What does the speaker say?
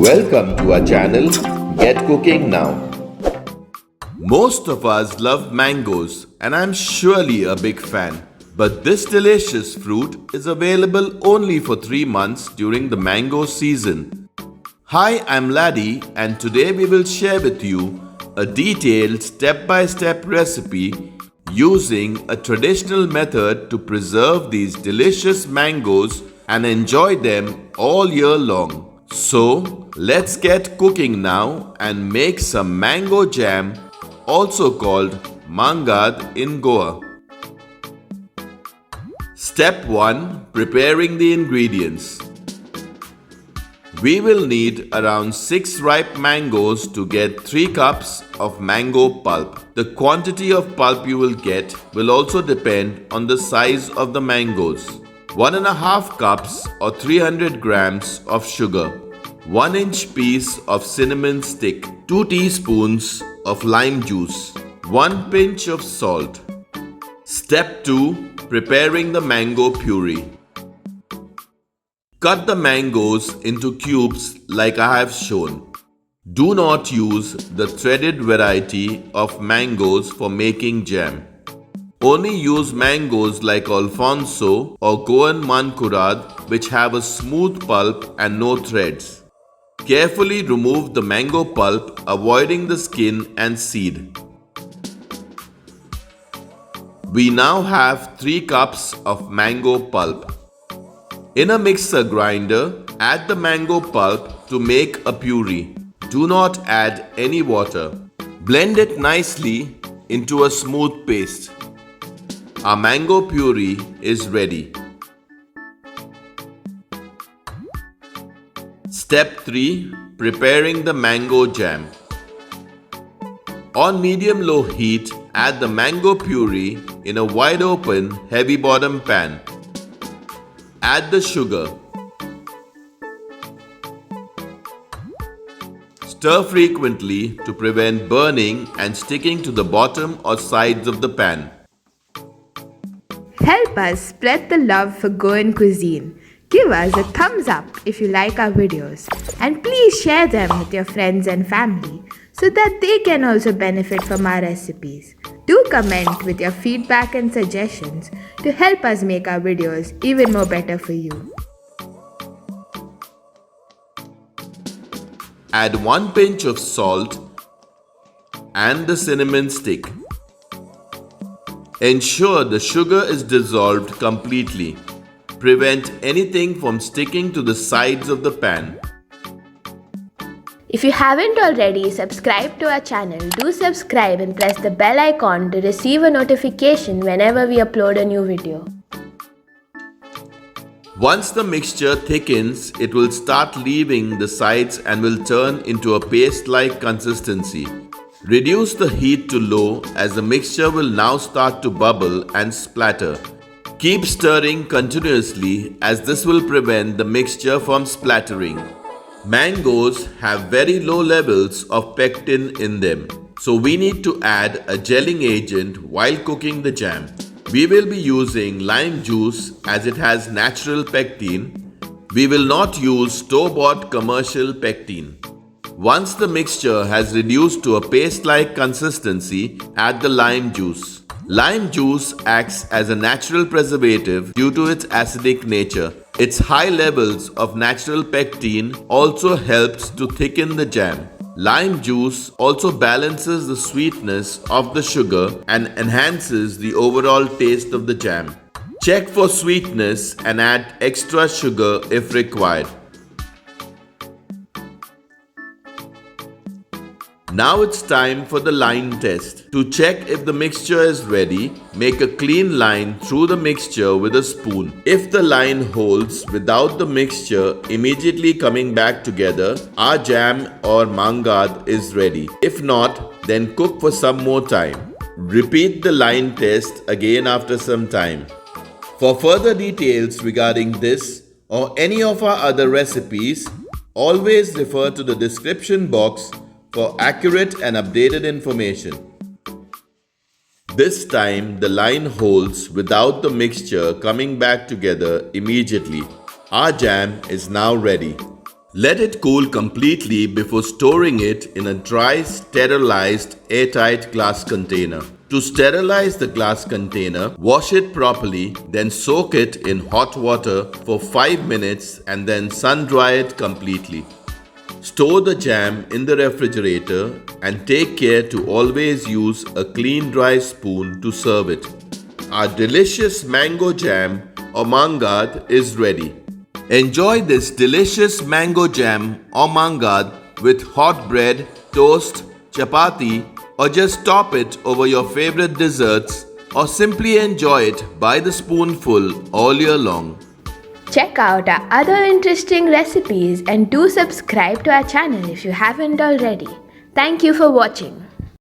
Welcome to our channel, Get Cooking Now. Most of us love mangoes and I'm surely a big fan. But this delicious fruit is available only for 3 months during the mango season. Hi, I'm Laddie and today we will share with you a detailed step-by-step recipe using a traditional method to preserve these delicious mangoes and enjoy them all year long. So, let's get cooking now and make some mango jam, also called Mangaad in Goa. Step 1. Preparing the ingredients. We will need around 6 ripe mangoes to get 3 cups of mango pulp. The quantity of pulp you will get will also depend on the size of the mangoes. 1.5 cups or 300 grams of sugar, 1-inch piece of cinnamon stick, 2 teaspoons of lime juice, 1 pinch of salt. Step 2. Preparing the mango puree. Cut the mangoes into cubes like I have shown. Do not use the threaded variety of mangoes for making jam. Only use mangoes like Alfonso or goanmangaadrecipe which have a smooth pulp and no threads. Carefully remove the mango pulp, avoiding the skin and seed. We now have 3 cups of mango pulp. In a mixer grinder, add the mango pulp to make a puree. Do not add any water. Blend it nicely into a smooth paste. Our mango puree is ready. Step 3. Preparing the mango jam. On medium-low heat, add the mango puree in a wide-open, heavy-bottom pan. Add the sugar. Stir frequently to prevent burning and sticking to the bottom or sides of the pan. Help us spread the love for Goan cuisine. Give us a thumbs up if you like our videos and please share them with your friends and family so that they can also benefit from our recipes. Do comment with your feedback and suggestions to help us make our videos even more better for you. Add 1 pinch of salt and the cinnamon stick. Ensure the sugar is dissolved completely. Prevent anything from sticking to the sides of the pan. If you haven't already subscribed to our channel, do subscribe and press the bell icon to receive a notification whenever we upload a new video. Once the mixture thickens, it will start leaving the sides and will turn into a paste-like consistency. Reduce the heat to low as the mixture will now start to bubble and splatter. Keep stirring continuously as this will prevent the mixture from splattering. Mangoes have very low levels of pectin in them, so we need to add a gelling agent while cooking the jam. We will be using lime juice as it has natural pectin. We will not use store-bought commercial pectin. Once the mixture has reduced to a paste-like consistency, add the lime juice. Lime juice acts as a natural preservative due to its acidic nature. Its high levels of natural pectin also helps to thicken the jam. Lime juice also balances the sweetness of the sugar and enhances the overall taste of the jam. Check for sweetness and add extra sugar if required. Now it's time for the line test. To check if the mixture is ready, make a clean line through the mixture with a spoon. If the line holds without the mixture immediately coming back together, our jam or mangaad is ready. If not, then cook for some more time. Repeat the line test again after some time. For further details regarding this or any of our other recipes, always refer to the description box for accurate and updated information. This time the line holds without the mixture coming back together immediately. Our jam is now ready. Let it cool completely before storing it in a dry, sterilized, airtight glass container. To sterilize the glass container, wash it properly, then soak it in hot water for 5 minutes and then sun dry it completely. Store the jam in the refrigerator and take care to always use a clean dry spoon to serve it. Our delicious mango jam or mangaad is ready. Enjoy this delicious mango jam or mangaad with hot bread, toast, chapati, or just top it over your favorite desserts, or simply enjoy it by the spoonful all year long. Check out our other interesting recipes and do subscribe to our channel if you haven't already. Thank you for watching.